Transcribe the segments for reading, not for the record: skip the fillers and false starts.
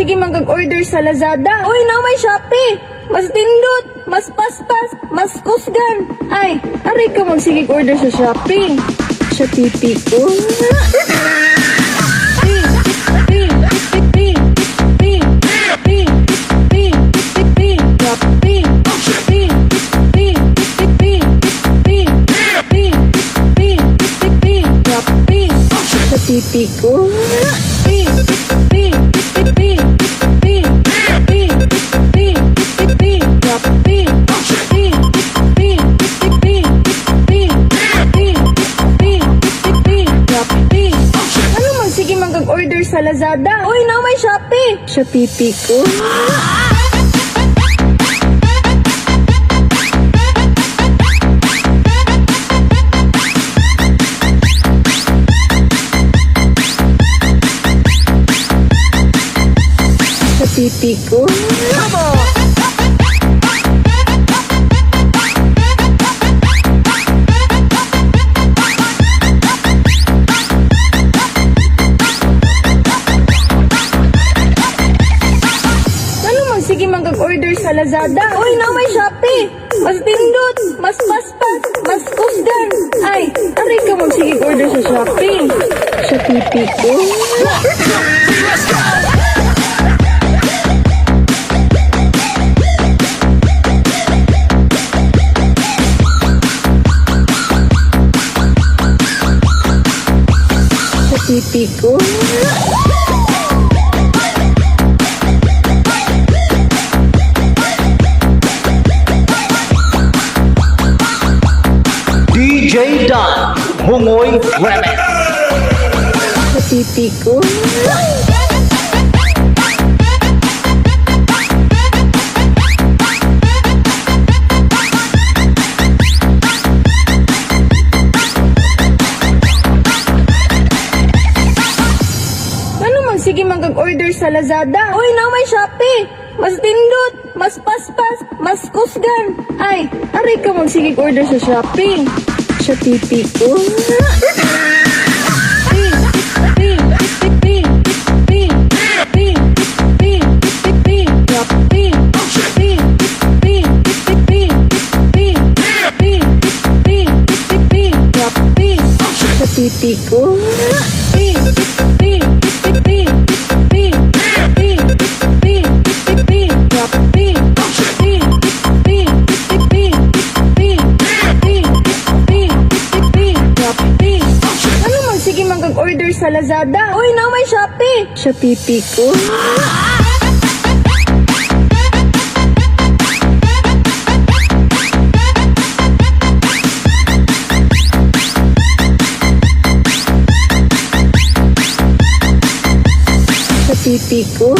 sige mag-order sa Lazada. Uy, na may Shopee. Mas tindot, mas paspas, mas kusgan. Ay, aray ka sige order sa Shopee. Sa pipi ko. Pipi ko. Ano man sige mag-order sa Lazada. Uy, na may Shopee. Sa pipi ko. Pipi ko. Ano man sige mag-order sa Lazada. Uy, na may Shopee. Mas tindot, mas paspas, mas kusgan. Ay, aray ka sige order sa Shopee. Sa pipi ko. Pipi ko. DJ Don Hongoy Remix. Sa pipi ko. Sige mag-order sa Lazada. Uy, na may Shopee. Mas tindot, mas paspas, mas kusgan. Ay, aray ka sige order sa Shopee. Sa pipi ko. Sa pipi ko. Order sa Lazada. Uy, na may Shopee. Sa pipi ko. Sa pipi ko.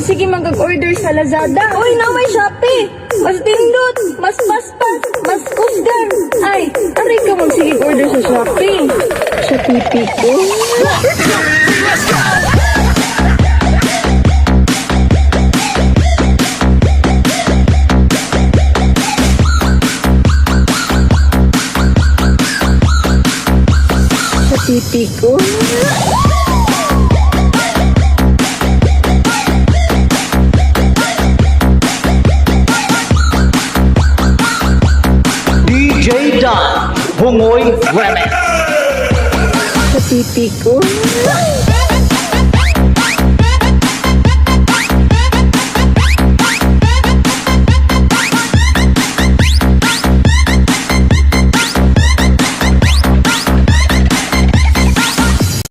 Sige mag-order sa Lazada. Uy, na may Shopee. Mas tindot, mas paspas, mas kusgan. Ay, aray ka sige order sa Shopee. Sa pipi ko. Sa pipi ko. DJ Don Hongoy Remix. Sa pipi ko.